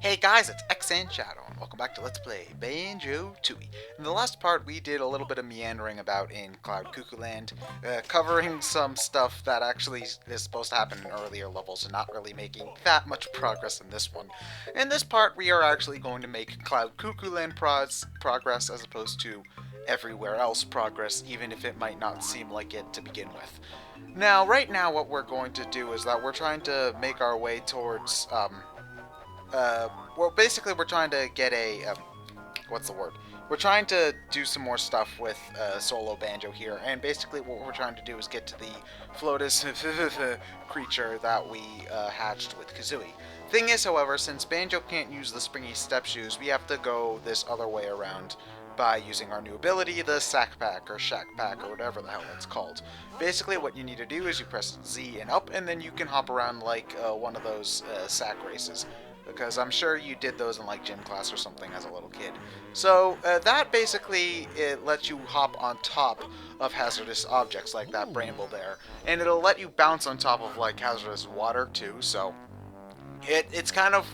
Hey guys, it's ExandShadow, and welcome back to Let's Play Banjo-Tooie. In the last part, we did a little bit of meandering about in Cloud Cuckoo Land, covering some stuff that actually is supposed to happen in earlier levels and not really making that much progress in this one. In this part, we are actually going to make Cloud Cuckoo Land progress as opposed to everywhere else progress, even if it might not seem like it to begin with. Now, right now, what we're going to do is that we're trying to make our way towards, well, basically, we're trying to get a, what's the word? We're trying to do some more stuff with Solo Banjo here, and basically what we're trying to do is get to the Floatus creature that we hatched with Kazooie. Thing is, however, since Banjo can't use the springy step shoes, we have to go this other way around by using our new ability, the Sack Pack, or Shack Pack, or whatever the hell it's called. Basically, what you need to do is you press Z and up, and then you can hop around like one of those sack races. Because I'm sure you did those in like gym class or something as a little kid. So that basically it lets you hop on top of hazardous objects like that bramble there, and it'll let you bounce on top of like hazardous water too. So it's kind of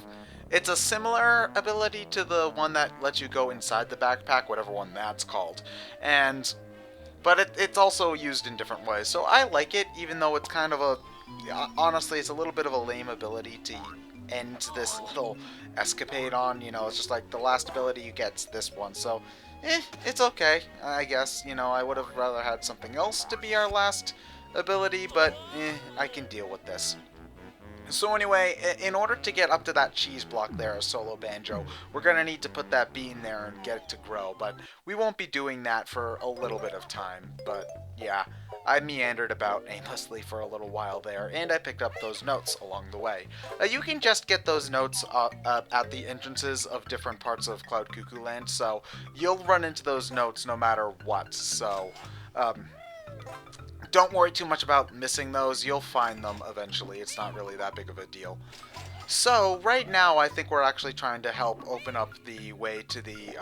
it's a similar ability to the one that lets you go inside the backpack, whatever one that's called, but it's also used in different ways. So I like it, even though it's kind of a honestly it's a little bit of a lame ability to end this little escapade on. You know, it's just like the last ability you get's this one, so it's okay, I guess. You know, I would have rather had something else to be our last ability, but I can deal with this. So anyway, in order to get up to that cheese block there, Solo Banjo, we're going to need to put that bean there and get it to grow, but we won't be doing that for a little bit of time. But yeah, I meandered about aimlessly for a little while there, and I picked up those notes along the way. You can just get those notes at the entrances of different parts of Cloud Cuckoo Land, so you'll run into those notes no matter what, so don't worry too much about missing those. You'll find them eventually. It's not really that big of a deal. So right now, I think we're actually trying to help open up the way to the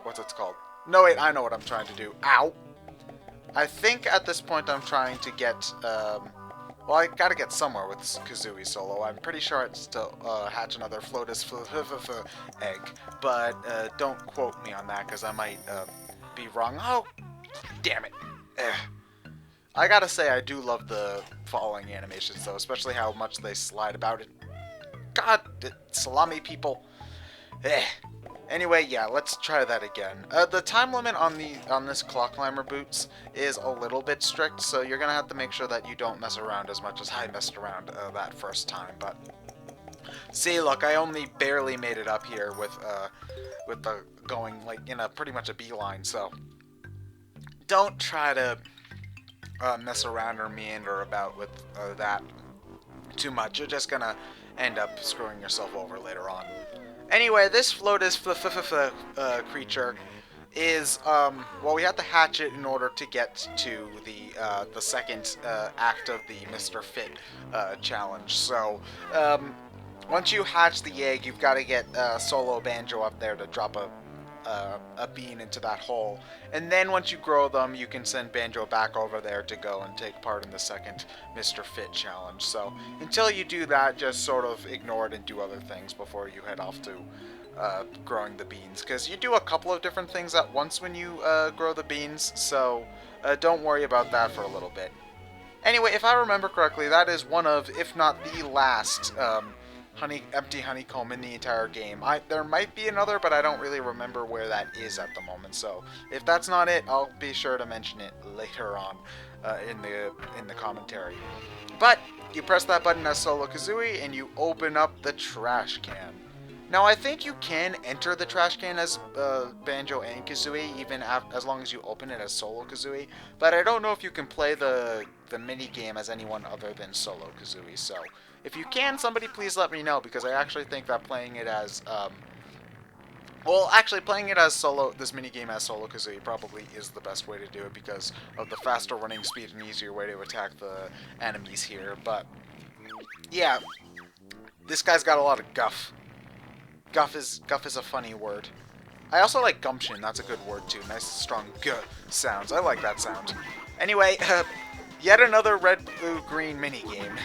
what's it called? No, wait, I know what I'm trying to do. Ow! I think at this point I'm trying to get well, I gotta get somewhere with Kazooie Solo. I'm pretty sure it's to hatch another Floatus egg, but don't quote me on that because I might be wrong. Oh, damn it! Ugh. I gotta say, I do love the following animations, though, especially how much they slide about it. God, salami people. Eh. Anyway, yeah, let's try that again. The time limit on this Clock Climber boots is a little bit strict, so you're gonna have to make sure that you don't mess around as much as I messed around that first time. But see, look, I only barely made it up here with the going like in a pretty much a beeline. So don't try to mess around or meander about with that too much. You're just gonna end up screwing yourself over later on. Anyway, this Floatus creature is well, we have to hatch it in order to get to the second act of the Mr. Fit challenge. So once you hatch the egg, you've got to get Solo Banjo up there to drop a bean into that hole, and then once you grow them, you can send Banjo back over there to go and take part in the second Mr. Fit challenge. So until you do that, just sort of ignore it and do other things before you head off to growing the beans, because you do a couple of different things at once when you grow the beans, so don't worry about that for a little bit. Anyway, if I remember correctly, that is one of, if not the last empty honeycomb in the entire game. There might be another, but I don't really remember where that is at the moment. So if that's not it, I'll be sure to mention it later on in the commentary. But you press that button as Solo Kazooie, and you open up the trash can. Now I think you can enter the trash can as Banjo and Kazooie, even as long as you open it as Solo Kazooie. But I don't know if you can play the mini game as anyone other than Solo Kazooie. So if you can, somebody please let me know, because I actually think that playing it as, well, actually playing it as this minigame as Solo Kazooie probably is the best way to do it because of the faster running speed and easier way to attack the enemies here. But yeah, this guy's got a lot of guff. Guff is a funny word. I also like gumption. That's a good word too. Nice strong g sounds. I like that sound. Anyway, yet another red, blue, green minigame.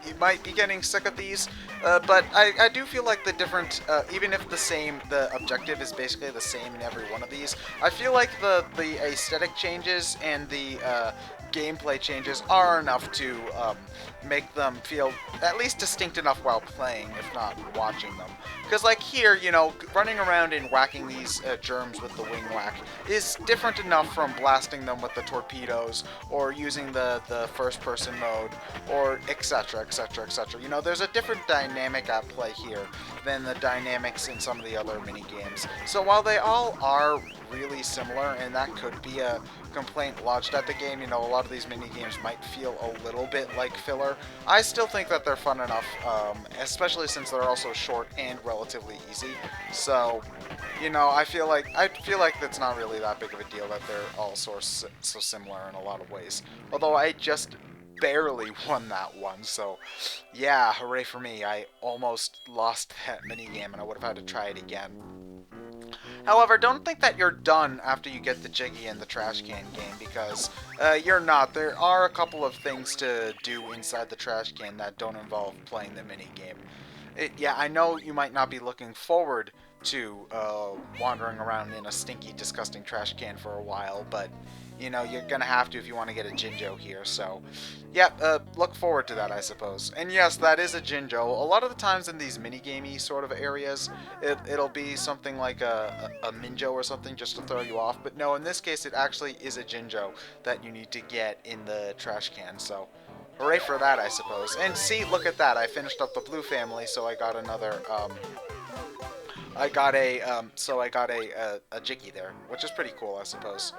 You might be getting sick of these, but I do feel like the different, even if the objective is basically the same in every one of these, I feel like the aesthetic changes and the gameplay changes are enough to make them feel at least distinct enough while playing, if not watching them. Because like here, you know, running around and whacking these germs with the wing whack is different enough from blasting them with the torpedoes or using the first person mode or etc, etc, etc. You know, there's a different dynamic at play here than the dynamics in some of the other mini games. So while they all are really similar, and that could be a complaint lodged at the game, you know, a lot of these mini games might feel a little bit like filler, I still think that they're fun enough, especially since they're also short and relatively easy. So, you know, I feel like that's not really that big of a deal that they're all so similar in a lot of ways. Although I just barely won that one, so yeah, hooray for me. I almost lost that minigame and I would have had to try it again. However, don't think that you're done after you get the Jiggy and the Trash Can game, because you're not. There are a couple of things to do inside the Trash Can that don't involve playing the minigame. Yeah, I know you might not be looking forward to wandering around in a stinky, disgusting trash can for a while, but you know, you're gonna have to if you want to get a Jinjo here, so yeah, look forward to that, I suppose. And yes, that is a Jinjo. A lot of the times in these minigamey sort of areas, it'll be something like a Minjo or something just to throw you off, but no, in this case it actually is a Jinjo that you need to get in the trash can, so hooray for that, I suppose. And see, look at that, I finished up the blue family, so I got another, I got a Jiggy there, which is pretty cool, I suppose.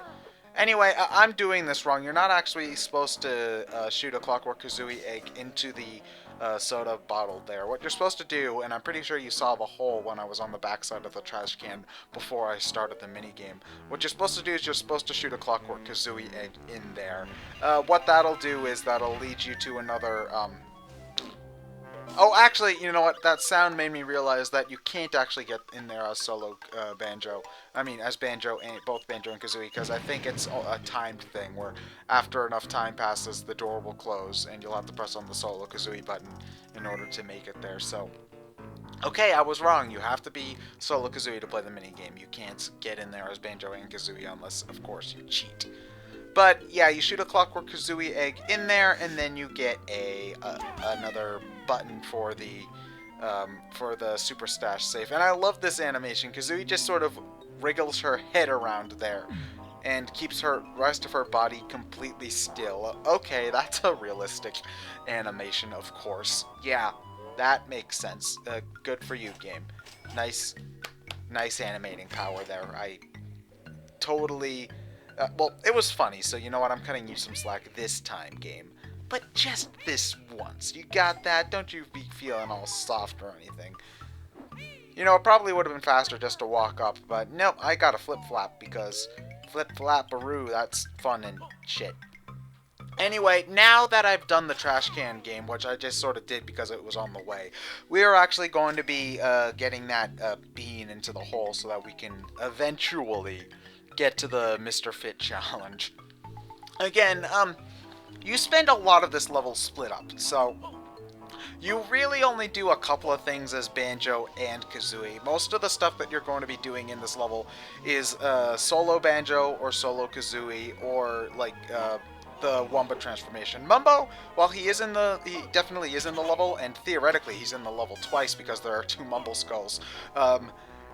Anyway, I'm doing this wrong. You're not actually supposed to shoot a Clockwork Kazooie egg into the soda bottle there. What you're supposed to do, and I'm pretty sure you saw the hole when I was on the backside of the trash can before I started the minigame. What you're supposed to do is you're supposed to shoot a Clockwork Kazooie egg in there. What that'll do is that'll lead you to another... Oh, actually, you know what? That sound made me realize that you can't actually get in there as solo Banjo. I mean, as Banjo and both Banjo and Kazooie, because I think it's a timed thing where after enough time passes, the door will close, and you'll have to press on the solo Kazooie button in order to make it there. So, okay, I was wrong. You have to be solo Kazooie to play the minigame. You can't get in there as Banjo and Kazooie unless, of course, you cheat. But yeah, you shoot a Clockwork Kazooie egg in there, and then you get another button for the Super Stash safe. And I love this animation. Kazooie just sort of wriggles her head around there and keeps her rest of her body completely still. Okay, that's a realistic animation, of course. Yeah, that makes sense. Good for you, game. Nice animating power there. I totally... well, it was funny, so you know what? I'm cutting you some slack this time, game. But just this once. You got that? Don't you be feeling all soft or anything. You know, it probably would have been faster just to walk up, but nope, I got a flip-flap because flip-flap-aroo, that's fun and shit. Anyway, now that I've done the trash can game, which I just sort of did because it was on the way, we are actually going to be getting that bean into the hole so that we can eventually get to the Mr. Fit challenge. Again, you spend a lot of this level split up, so you really only do a couple of things as Banjo and Kazooie. Most of the stuff that you're going to be doing in this level is solo Banjo or solo Kazooie or like the Wumba transformation. Mumbo, while he definitely is in the level, and theoretically he's in the level twice because there are two Mumble skulls.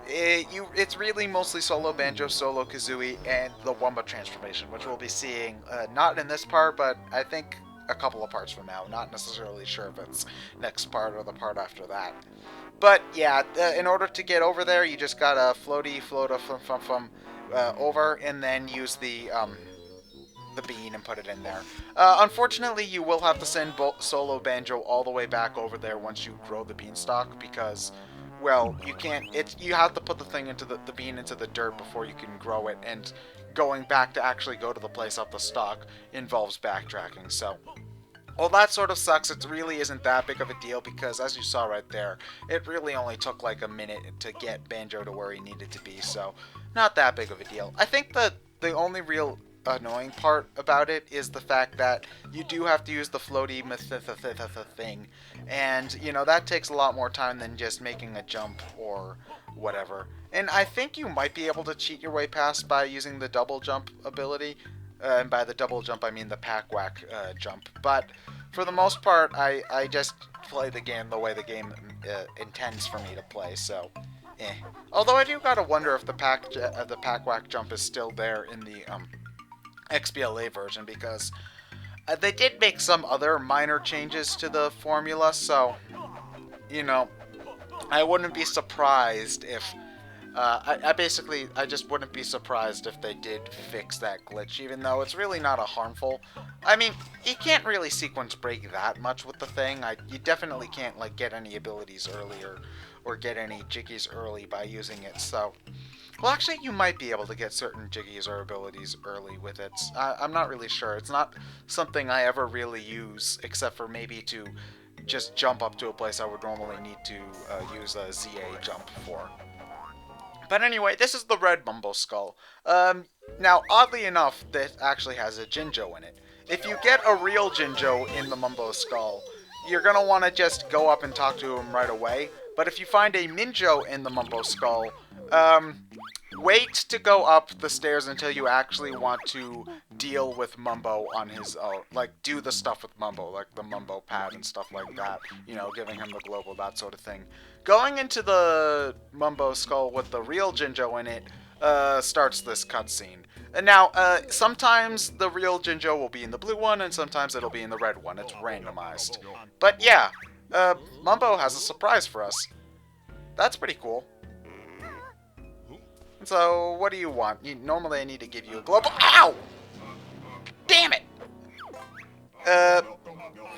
It's really mostly solo Banjo, solo Kazooie, and the Wumba transformation, which we'll be seeing not in this part, but I think a couple of parts from now. Not necessarily sure if it's next part or the part after that. But yeah, in order to get over there, you just gotta floata over, and then use the bean and put it in there. Unfortunately, you will have to send solo Banjo all the way back over there once you grow the beanstalk, because... well, you can't, you have to put the thing into the bean into the dirt before you can grow it, and going back to actually go to the place up the stalk involves backtracking, so... well, that sort of sucks. It really isn't that big of a deal because, as you saw right there, it really only took like a minute to get Banjo to where he needed to be, so not that big of a deal. I think the only real annoying part about it is the fact that you do have to use the floaty thing, and you know that takes a lot more time than just making a jump or whatever. And I think you might be able to cheat your way past by using the double jump ability, and by the double jump I mean the pack whack jump. But for the most part, I just play the game the way the game intends for me to play. So. Eh. Although I do gotta wonder if the pack whack jump is still there in the XBLA version, because they did make some other minor changes to the formula, so you know I wouldn't be surprised if I just wouldn't be surprised if they did fix that glitch, even though it's really not a harmful. I mean, you can't really sequence break that much with the thing. You definitely can't like get any abilities early or get any jiggies early by using it. So, well, actually, you might be able to get certain jiggies or abilities early with it. I'm not really sure. It's not something I ever really use, except for maybe to just jump up to a place I would normally need to use a ZA jump for. But anyway, this is the red Mumbo Skull. Now, oddly enough, this actually has a Jinjo in it. If you get a real Jinjo in the Mumbo Skull, you're going to want to just go up and talk to him right away. But if you find a Minjo in the Mumbo Skull, wait to go up the stairs until you actually want to deal with Mumbo on his own. Like, do the stuff with Mumbo, like the Mumbo pad and stuff like that. You know, giving him the global, that sort of thing. Going into the Mumbo Skull with the real Jinjo in it starts this cutscene. And now, sometimes the real Jinjo will be in the blue one, and sometimes it'll be in the red one. It's randomized. But yeah, Mumbo has a surprise for us. That's pretty cool. So, what do you want? Normally I need to give you a global— Ow! Damn it!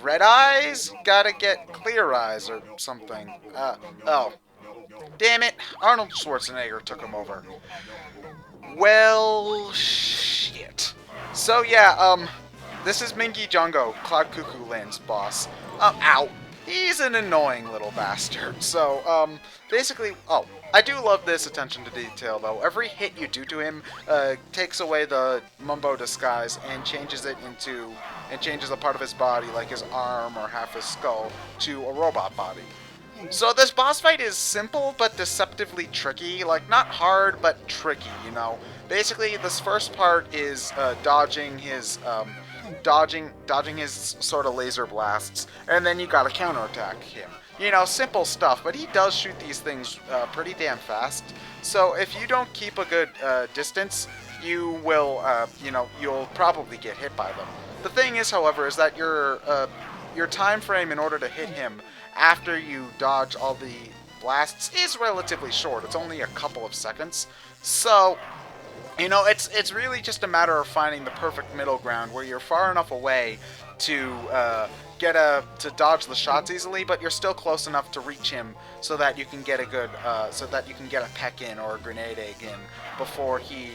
Red eyes? Gotta get clear eyes or something. Oh. Damn it! Arnold Schwarzenegger took him over. Well, shit. So yeah, this is Mingy Jungo, Cloud Cuckoo Land's boss. Ow! He's an annoying little bastard. So, basically— Oh, I do love this attention to detail, though. Every hit you do to him takes away the Mumbo disguise and changes it into— and changes a part of his body, like his arm or half his skull, to a robot body. So this boss fight is simple but deceptively tricky. Like, not hard, but tricky, you know? Basically, this first part is dodging his sort of laser blasts, and then you gotta counterattack him. You know, simple stuff, but he does shoot these things pretty damn fast. So if you don't keep a good distance, you will, you know, you'll probably get hit by them. The thing is, however, is that your time frame in order to hit him after you dodge all the blasts is relatively short. It's only a couple of seconds. So, you know, it's really just a matter of finding the perfect middle ground where you're far enough away to to dodge the shots easily, but you're still close enough to reach him so that you can get a good a peck in or a grenade egg in before he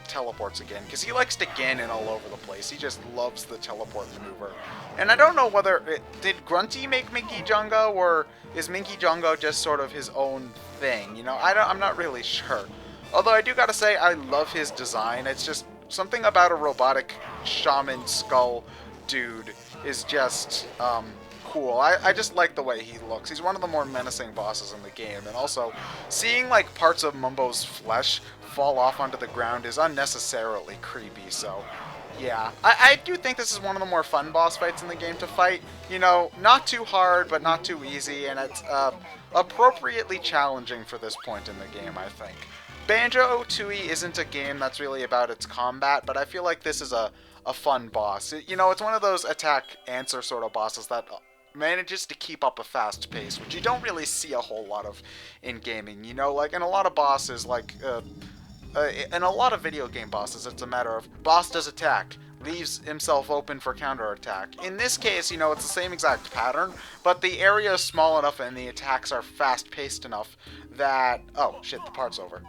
teleports again, because he likes to Ganon all over the place. He just loves the teleport maneuver. And I don't know whether did Grunty make Minky Jungo, or is Minky Jungo just sort of his own thing? You know, I'm not really sure. Although I do gotta say, I love his design. It's just something about a robotic shaman skull dude is just cool. I just like the way he looks. He's one of the more menacing bosses in the game, and also seeing like parts of Mumbo's flesh fall off onto the ground is unnecessarily creepy. So yeah, I do think this is one of the more fun boss fights in the game to fight. You know, not too hard, but not too easy, and it's appropriately challenging for this point in the game, I think. Banjo-Tooie isn't a game that's really about its combat, but I feel like this is a fun boss. You know, it's one of those attack-answer sort of bosses that manages to keep up a fast pace, which you don't really see a whole lot of in gaming. You know, like in a lot of bosses, like in a lot of video game bosses, it's a matter of boss does attack, leaves himself open for counterattack. In this case, you know, it's the same exact pattern, but the area is small enough and the attacks are fast-paced enough that— oh, shit, the part's over.